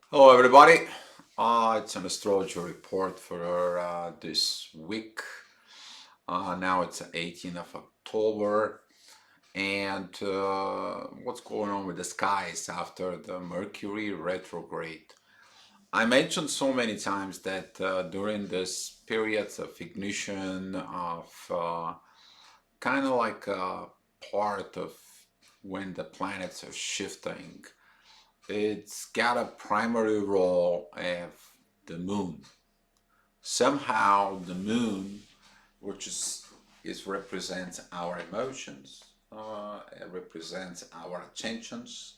Hello, everybody. It's an astrology report for this week. Now it's 18th of October, and what's going on with the skies after the Mercury retrograde? I mentioned so many times that during this periods of ignition, of kind of like a part of when the planets are shifting, it's got a primary role of the moon. Somehow the moon, which is represents our emotions, it represents our attentions,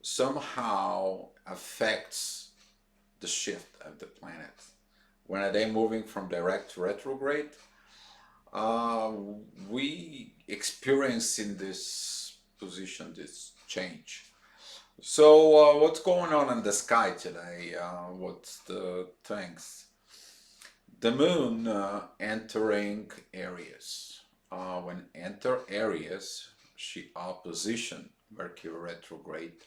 somehow affects the shift of the planet. When are they moving from direct to retrograde? Uh, we experience in this position this change. So, what's going on in the sky today? What's the things? The moon entering Aries. When enter Aries, she opposition Mercury retrograde.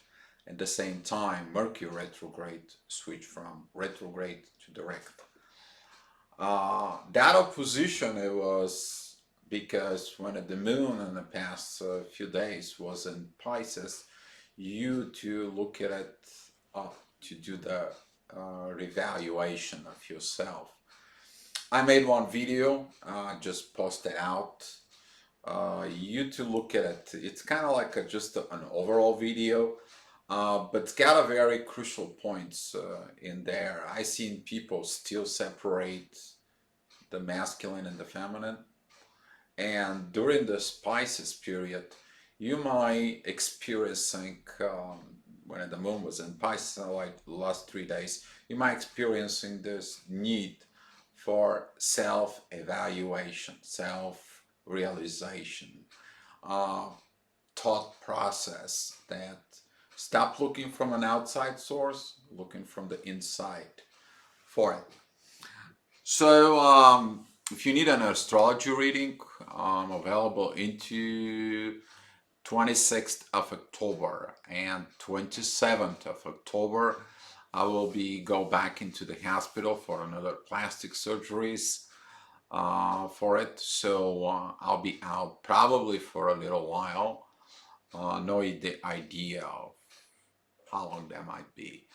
At the same time, Mercury retrograde switch from retrograde to direct. That opposition it was because when the moon in the past few days was in Pisces, you to look at it to do the revaluation of yourself. I made one video, just posted out. You to look at it. It's kind of like just an overall video, but it's got a very crucial points in there. I seen people still separate the masculine and the feminine, and during the Pisces period, you might experiencing when the moon was in Pisces, like the last 3 days, you might experiencing this need for self-evaluation, self-realization, uh, thought process that stop looking from an outside source, looking from the inside for it. So, if you need an astrology reading, I'm available into 26th of October and 27th of October. I will be go back into the hospital for another plastic surgeries for it. So I'll be out probably for a little while. No idea of how long that might be.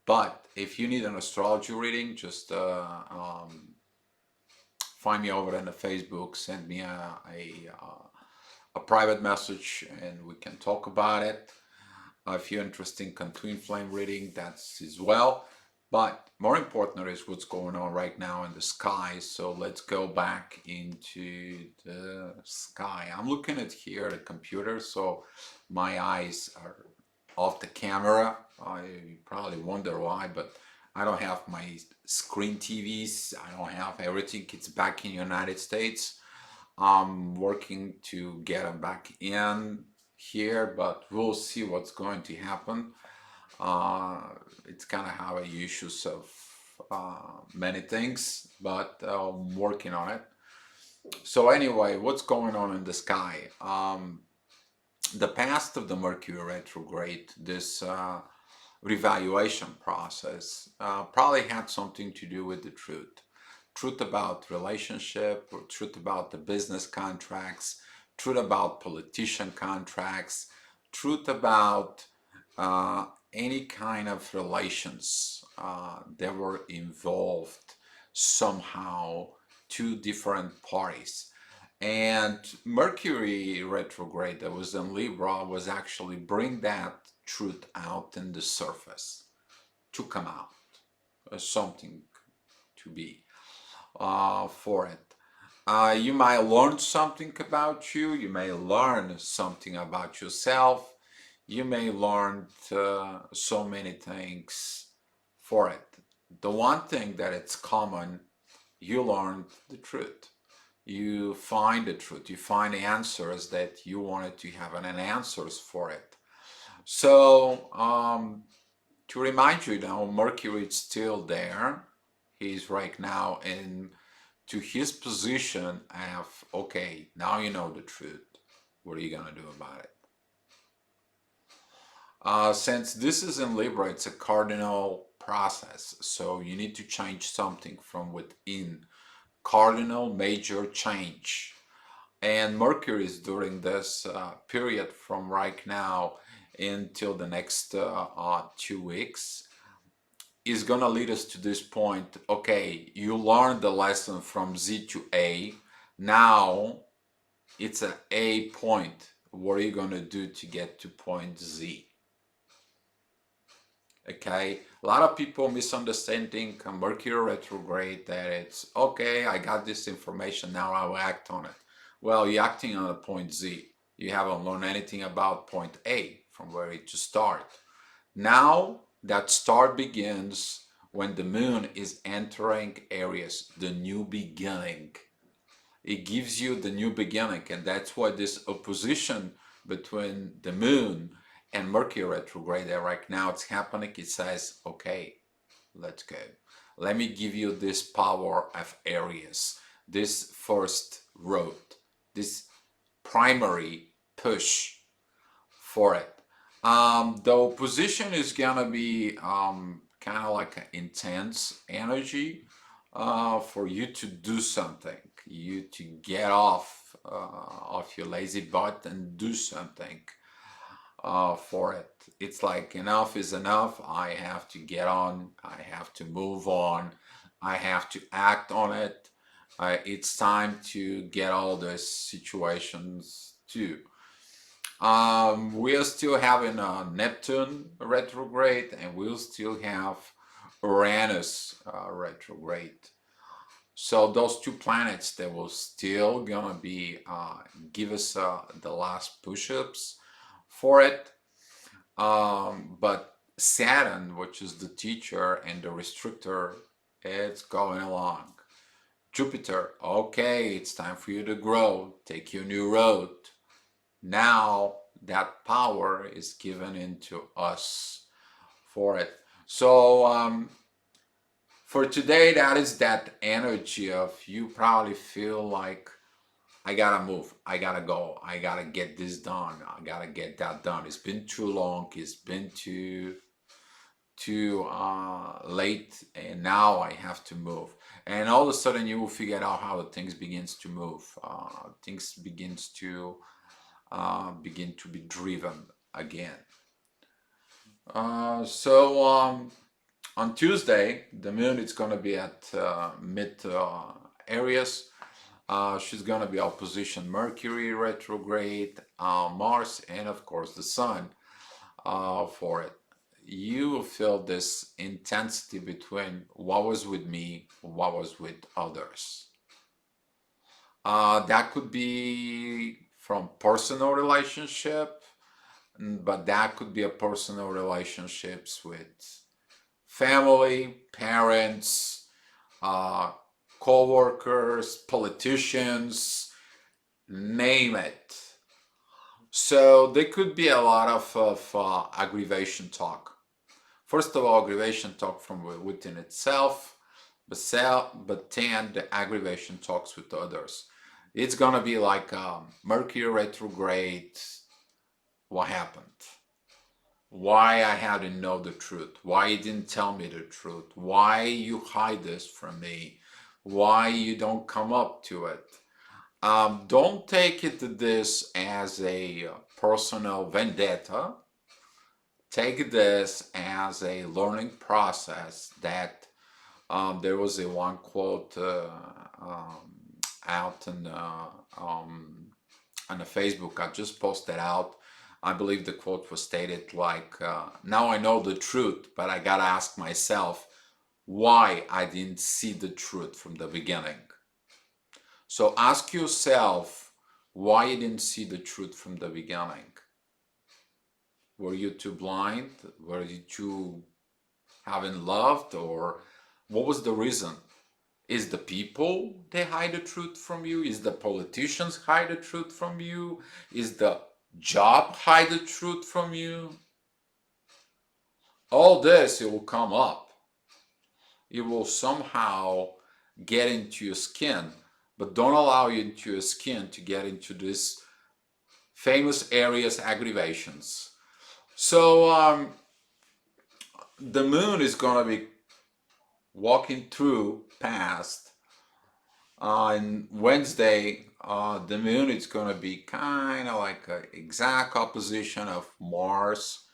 But if you need an astrology reading, just find me over in the Facebook, send me a private message, and we can talk about it. If you're interested in twin flame reading, that's as well. But more important is what's going on right now in the sky. So let's go back into the sky. I'm looking at here the computer, so my eyes are off the camera. You probably wonder why, but I don't have my screen TVs. I don't have everything. It's back in the United States. I'm working to get them back in here, but we'll see what's going to happen. Uh, it's kind of how I issues of many things, but I'm working on it. So anyway, what's going on in the sky? The past of the Mercury retrograde, this revaluation process, probably had something to do with the truth about relationship, or truth about the business contracts, truth about politician contracts, truth about uh, any kind of relations that were involved somehow two different parties. And Mercury retrograde that was in Libra was actually bring that truth out in the surface to come out as something to be for it. You might learn something about you. You may learn something about yourself. You may learn so many things for it. The one thing that it's common, you learn the truth. You find the truth. You find answers that you wanted to have and answers for it. So to remind you now, Mercury is still there. He's right now in to his position of okay, now you know the truth. What are you gonna do about it? Since this is in Libra, it's a cardinal process, so you need to change something from within. Cardinal major change. And Mercury is during this period from right now until the next 2 weeks is gonna lead us to this point. Okay, you learned the lesson from Z to A. Now it's an A point. What are you gonna do to get to point Z? Okay, a lot of people misunderstanding Mercury retrograde that it's okay, I got this information, now I'll act on it. Well, you're acting on a point Z. You haven't learned anything about point A from where it to start. Now that start begins when the moon is entering Aries, the new beginning. It gives you the new beginning, and that's why this opposition between the moon and Mercury retrograde that right now it's happening. It says, okay, let's go. Let me give you this power of Aries, this first road, this primary push for it. The opposition is gonna be kind of like an intense energy for you to do something, you to get off your lazy butt and do something for it. It's like enough is enough. I have to get on. I have to move on. I have to act on it. It's time to get all those situations too. We are still having a Neptune retrograde, and we'll still have Uranus retrograde. So those two planets, they will still gonna be give us the last push-ups for it. But Saturn, which is the teacher and the restrictor, it's going along. Jupiter, okay, it's time for you to grow, take your new road. Now that power is given into us for it. So for today, that is that energy of you probably feel like I gotta move, I gotta go, I gotta get this done, I gotta get that done. It's been too long, it's been too late, and now I have to move. And all of a sudden, you will figure out how things begins to move. Things begin to be driven again. So on Tuesday, the moon is going to be at mid Aries. She's going to be opposition Mercury retrograde, Mars, and of course the Sun for it. You will feel this intensity between what was with me, what was with others. That could be from personal relationship, but that could be a personal relationships with family, parents, co-workers, politicians, name it. So there could be a lot of aggravation talk. First of all, aggravation talk from within itself, but then the aggravation talks with others. It's gonna be like Mercury retrograde. What happened? Why I had to know the truth? Why you didn't tell me the truth? Why you hide this from me? Why you don't come up to it? Don't take this as a personal vendetta. Take this as a learning process that there was a one quote out on the Facebook. I just posted out. I believe the quote was stated like, now I know the truth, but I gotta ask myself why I didn't see the truth from the beginning. So ask yourself why you didn't see the truth from the beginning. Were you too blind? Were you too haven't loved? Or what was the reason? Is the people they hide the truth from you? Is the politicians hide the truth from you? Is the job hide the truth from you? All this, it will come up. It will somehow get into your skin, but don't allow you into your skin to get into this famous Aries aggravations. So the moon is gonna be walking through past on Wednesday. The moon is gonna be kind of like an exact opposition of Mars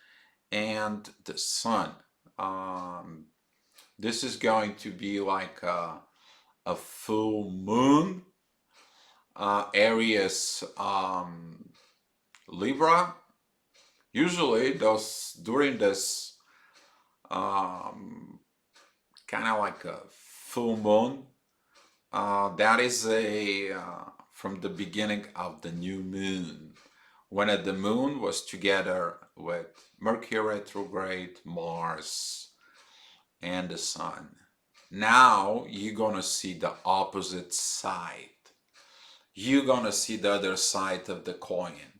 and the sun. Um, this is going to be like a full moon. Aries Libra. Usually, those during this um, kind of like a full moon. That is a from the beginning of the new moon, when the moon was together with Mercury retrograde, Mars, and the sun. Now you're gonna see the opposite side. You're gonna see the other side of the coin.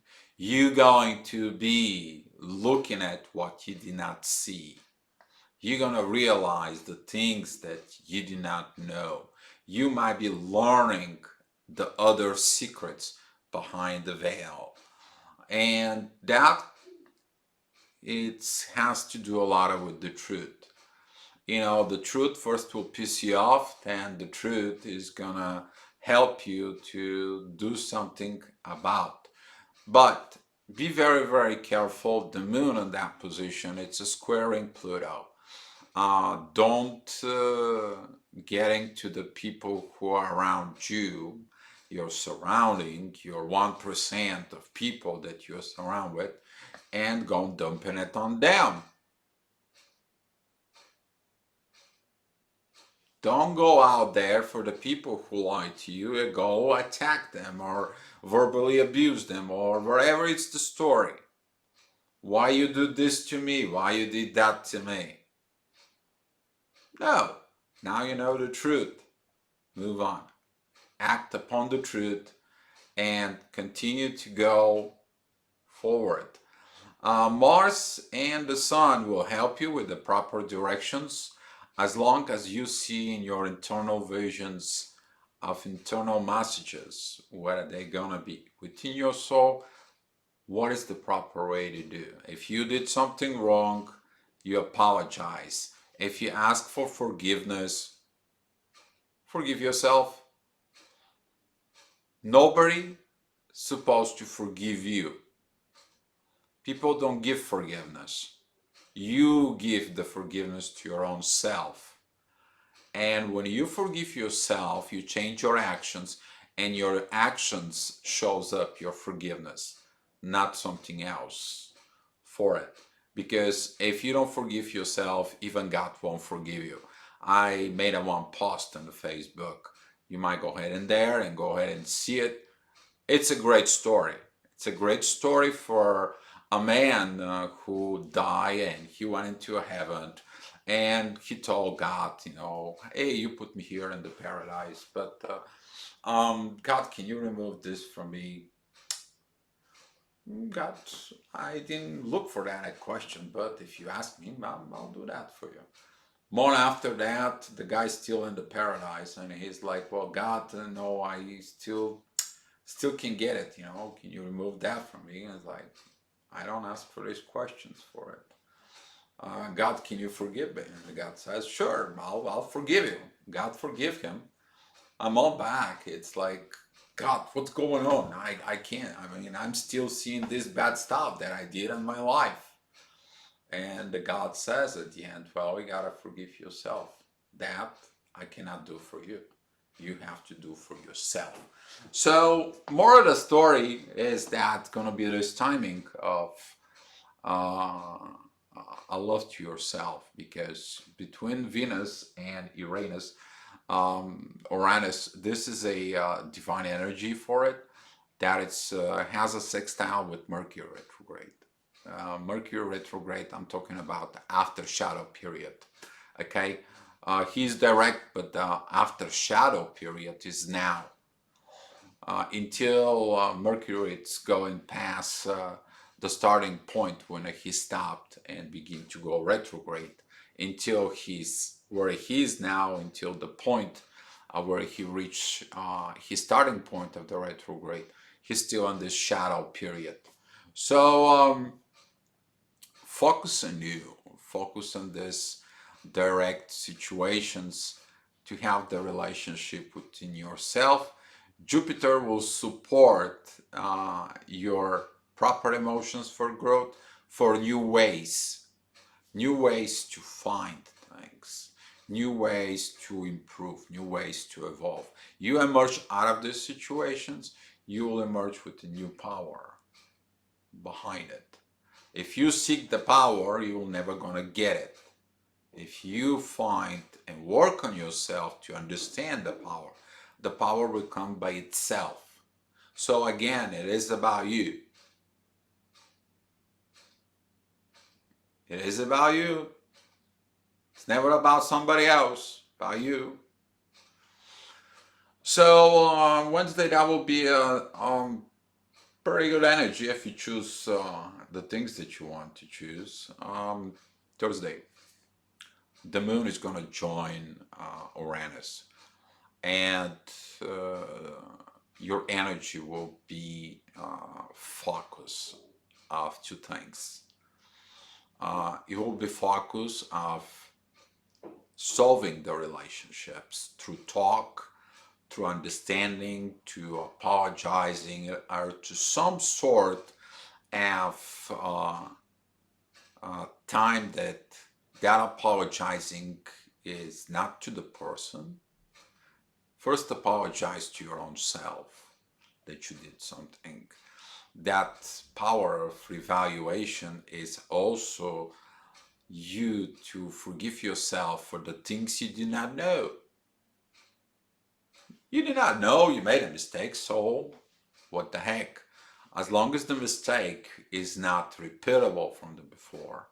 You're going to be looking at what you did not see. You're gonna realize the things that you do not know. You might be learning the other secrets behind the veil. And that it has to do a lot with the truth. You know, the truth first will piss you off, then the truth is gonna help you to do something about. But be very, very careful. The moon in that position, it's a squaring Pluto. Don't get into the people who are around you, your surrounding, your 1% of people that you're surrounded with, and go dumping it on them. Don't go out there for the people who lie to you and go attack them or verbally abuse them or whatever it's the story. Why you do this to me? Why you did that to me? No. Now you know the truth. Move on. Act upon the truth and continue to go forward. Mars and the Sun will help you with the proper directions as long as you see in your internal visions of internal messages what are they gonna be within your soul. What is the proper way to do? If you did something wrong, you apologize. If you ask for forgiveness, forgive yourself. Nobody supposed to forgive you. People don't give forgiveness. You give the forgiveness to your own self. And when you forgive yourself, you change your actions, and your actions shows up your forgiveness, not something else for it. Because if you don't forgive yourself, even God won't forgive you. I made a one post on the Facebook. You might go ahead in there and go ahead and see it. It's a great story. It's a great story for a man who died and he went into heaven and he told God, you know, hey, you put me here in the paradise, but God, can you remove this from me? God, I didn't look for that question, but if you ask me, I'll do that for you. More after that, the guy's still in the paradise, and he's like, "Well, God, no, I still can get it. You know, can you remove that from me?" And it's like, I don't ask for these questions for it. God, can you forgive me? And God says, "Sure, I'll forgive you." God forgive him. I'm all back. It's like, God, what's going on? I can't. I mean, I'm still seeing this bad stuff that I did in my life. And the God says at the end, well, you gotta forgive yourself. That I cannot do for you. You have to do for yourself. So, more of the story is that gonna be this timing of uh, a love to yourself, because between Venus and Uranus, this is a divine energy for it that it's has a sextile with Mercury retrograde. Mercury retrograde, I'm talking about the after shadow period. Okay, he's direct, but the after shadow period is now. Until Mercury it's going past the starting point when he stopped and begin to go retrograde, until he's where he is now, until the point where he reached his starting point of the retrograde. He's still on this shadow period. So focus on you, focus on this direct situations to have the relationship within yourself. Jupiter will support your proper emotions for growth, for new ways to find things, new ways to improve, new ways to evolve. You emerge out of these situations, you will emerge with a new power behind it. If you seek the power, you're never gonna get it. If you find and work on yourself to understand the power will come by itself. So again, it is about you. It is about you. It's never about somebody else, about you. So Wednesday, that will be a pretty good energy if you choose the things that you want to choose. Thursday, the moon is going to join Uranus, and your energy will be focus of two things. It will be focus of solving the relationships through talk, through understanding, to apologizing, or to some sort of time that apologizing is not to the person. First, apologize to your own self that you did something. That power of revaluation is also you to forgive yourself for the things you did not know. You did not know you made a mistake, so what the heck? As long as the mistake is not repeatable from the before,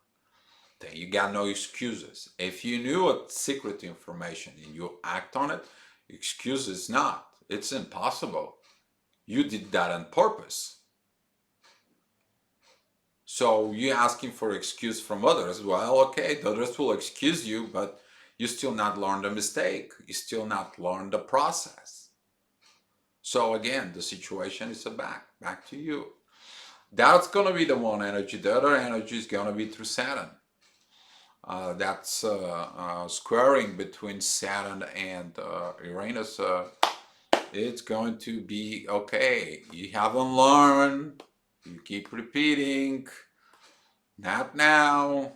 then you got no excuses. If you knew a secret information and you act on it, excuse is not. It's impossible. You did that on purpose. So you're asking for excuse from others. Well, okay, the others will excuse you, but you still not learn the mistake. You still not learn the process. So again, the situation is back to you. That's going to be the one energy. The other energy is going to be through Saturn. That's squaring between Saturn and Uranus. It's going to be okay. You haven't learned. You keep repeating. Not now.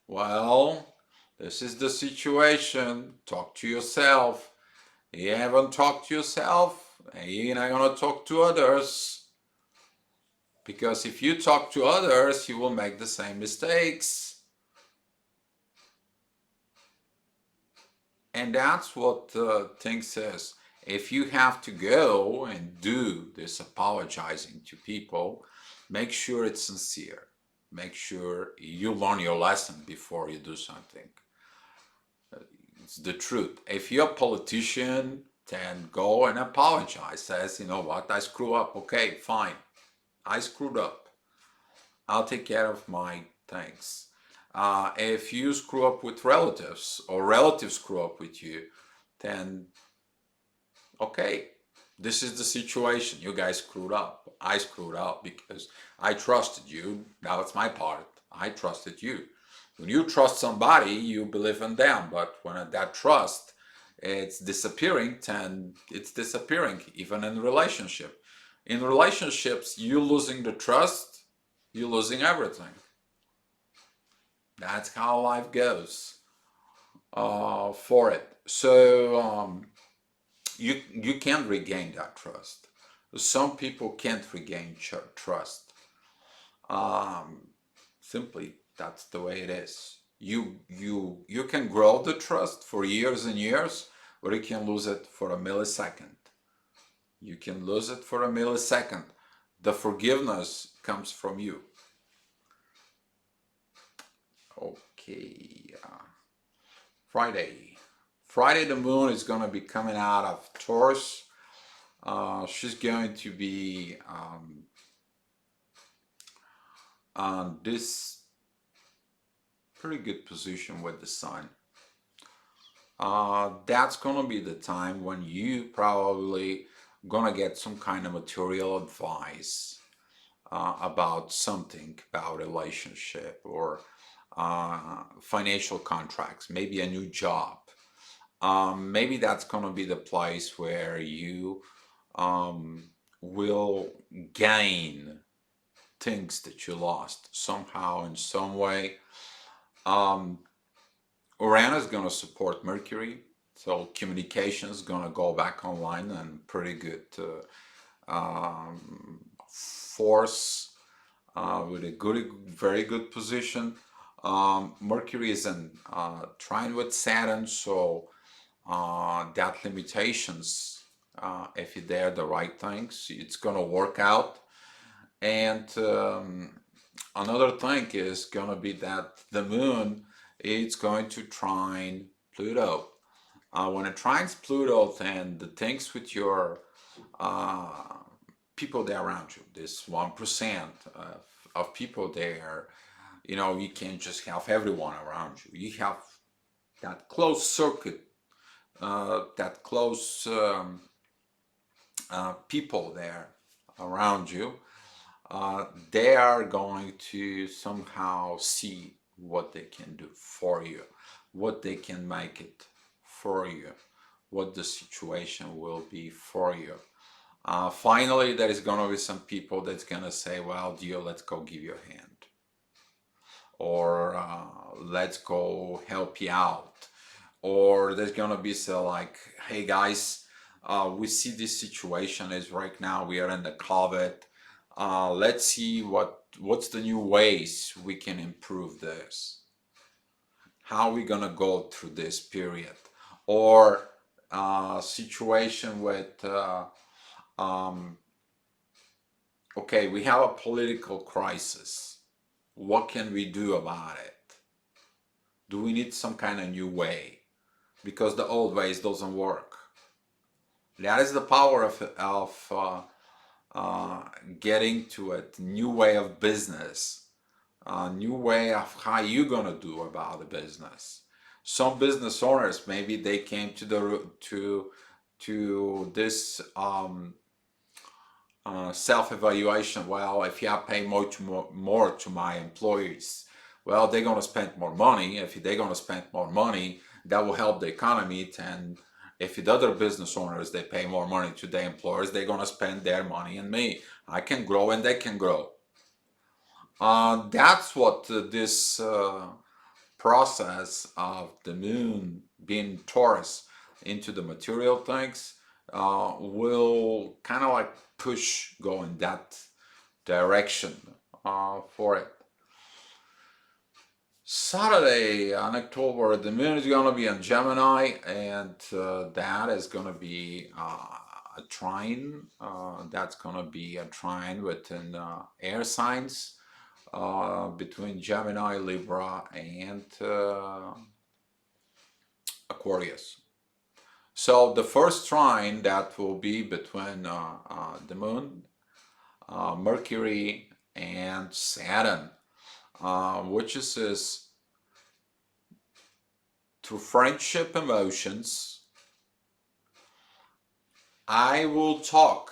Well, this is the situation. Talk to yourself. You haven't talked to yourself, and you're not going to talk to others. Because if you talk to others, you will make the same mistakes. And that's what thing says. If you have to go and do this apologizing to people, make sure it's sincere. Make sure you learn your lesson before you do something. It's the truth. If you're a politician, then go and apologize. Says, you know what, I screw up. Okay, fine. I screwed up. I'll take care of my things. If you screw up with relatives or relatives screw up with you, then okay, this is the situation. You guys screwed up. I screwed up because I trusted you. Now it's my part. I trusted you. When you trust somebody, you believe in them. But when that trust it's disappearing, then it's disappearing, even in relationship. In relationships, you losing the trust, you're losing everything. That's how life goes for it. So you can't regain that trust. Some people can't regain trust. Simply, that's the way it is. You can grow the trust for years and years, or you can lose it for a millisecond. You can lose it for a millisecond. The forgiveness comes from you. Okay, Friday. Friday, the moon is going to be coming out of Taurus. She's going to be on this pretty good position with the sun. That's going to be the time when you probably going to get some kind of material advice about something, about relationship or financial contracts, maybe a new job. Maybe that's going to be the place where you um, will gain things that you lost somehow in some way. Um, Uranus is going to support Mercury, so communication is going to go back online and pretty good force with a very good position. Mercury is in trine with Saturn, so that limitations, if you dare the right things, it's going to work out. And another thing is going to be that the moon it's going to trine Pluto. When it trines Pluto, then the things with your uh, people there around you, this 1% of people there, you can't just have everyone around you. You have that close circuit, that close people there around you. They are going to somehow see what they can do for you, what they can make it for you, what the situation will be for you. Finally, there is going to be some people that's going to say, well, dear, let's go give you a hand. Or let's go help you out. Or there's going to be so like, hey guys, we see this situation is right now we are in the COVID. Let's see what's the new ways we can improve this. How are we going to go through this period? Or situation with okay, we have a political crisis. What can we do about it? Do we need some kind of new way? Because the old ways doesn't work. That is the power of getting to a new way of business, a new way of how you gonna do about the business. Some business owners maybe they came to this self-evaluation. Well, if I pay more to my employees, well, they're going to spend more money. If they're going to spend more money, that will help the economy. And if the other business owners, they pay more money to their employers, they're going to spend their money on me. I can grow and they can grow. That's what this process of the moon being Taurus into the material things will kind of like push go in that direction for it. Saturday on October, the moon is going to be on Gemini, and that is going to be a trine. That's going to be a trine within air signs between Gemini, Libra, and Aquarius. So the first trine that will be between the moon, Mercury, and Saturn, which is through friendship emotions. I will talk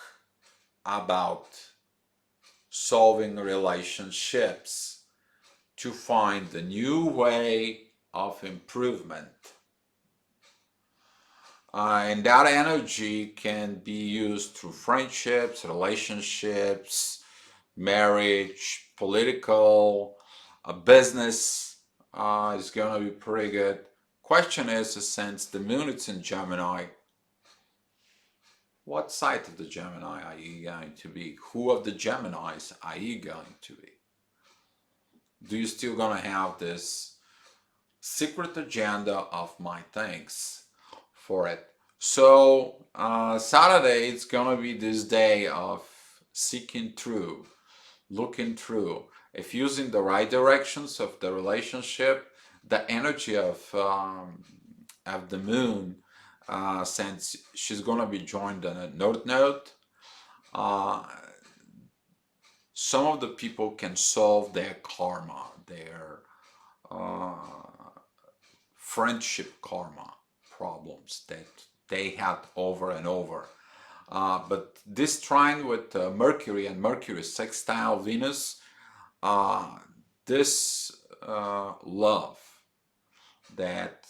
about solving relationships to find the new way of improvement. And that energy can be used through friendships, relationships, marriage, political, business is going to be pretty good. Question is, since the moon is in Gemini, what side of the Gemini are you going to be? Who of the Geminis are you going to be? Do you still going to have this secret agenda of my things for it? So Saturday it's going to be this day of seeking through, looking through. If using the right directions of the relationship, the energy of the moon, since she's going to be joined in a North Node, some of the people can solve their karma, their friendship karma problems that they had over and over. But this trine with Mercury and Mercury sextile Venus, this love that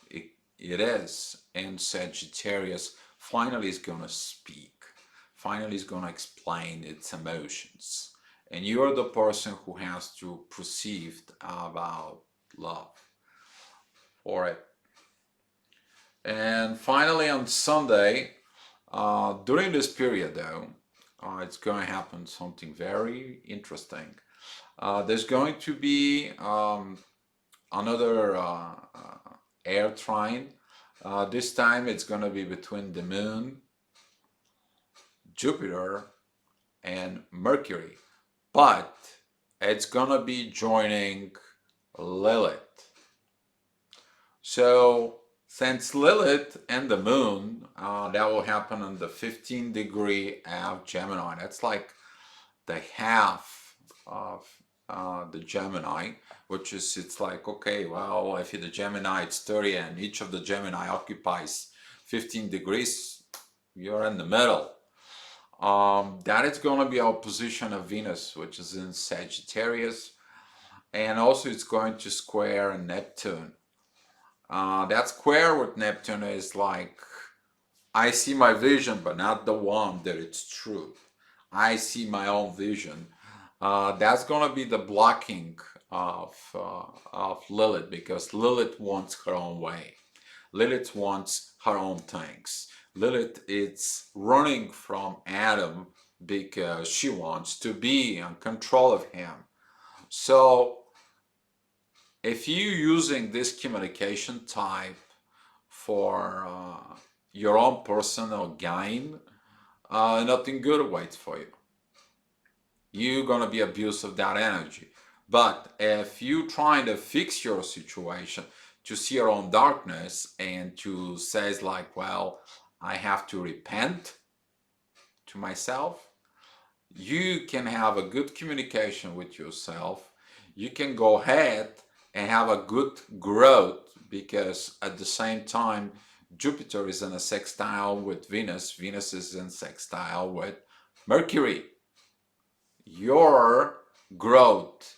it is in Sagittarius finally is going to speak, finally is going to explain its emotions. And you're the person who has to perceive about love for it. And finally on Sunday, during this period though, it's going to happen something very interesting. There's going to be another air trine. This time it's going to be between the Moon, Jupiter, and Mercury. But it's going to be joining Lilith. So since Lilith and the Moon, that will happen on the 15 degree of Gemini. That's like the half of the Gemini, which is, it's like, okay, well, if you're the Gemini, it's 30, and each of the Gemini occupies 15 degrees, you're in the middle. That is going to be our position of Venus, which is in Sagittarius, and also it's going to square Neptune. That square with Neptune is like, I see my vision, but not the one that it's true. I see my own vision. That's going to be the blocking of Lilith, because Lilith wants her own way. Lilith wants her own things. Lilith is running from Adam because she wants to be in control of him. So if you're using this communication type for your own personal gain, nothing good awaits for you. You're going to be abused of that energy. But if you're trying to fix your situation, to see your own darkness and to say like, well, I have to repent to myself, you can have a good communication with yourself. You can go ahead and have a good growth, because at the same time, Jupiter is in a sextile with Venus. Venus is in sextile with Mercury. Your growth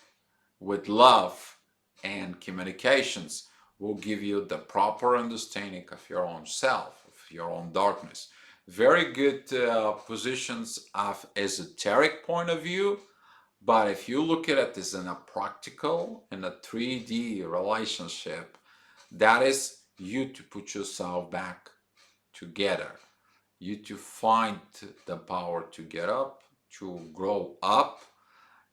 with love and communications will give you the proper understanding of your own self, of your own darkness. Very good positions of esoteric point of view, but if you look at it as in a practical, in a 3D relationship, that is you to put yourself back together, you to find the power to get up, to grow up,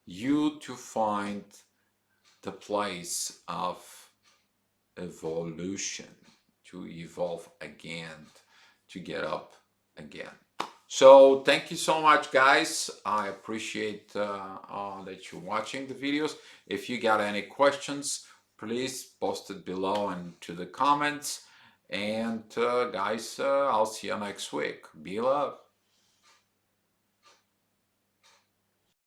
you to find the place of evolution, to evolve again, to get up again. So thank you so much, guys. I appreciate that you're watching the videos. If you got any questions, please post it below into the comments. And guys, I'll see you next week. Be love.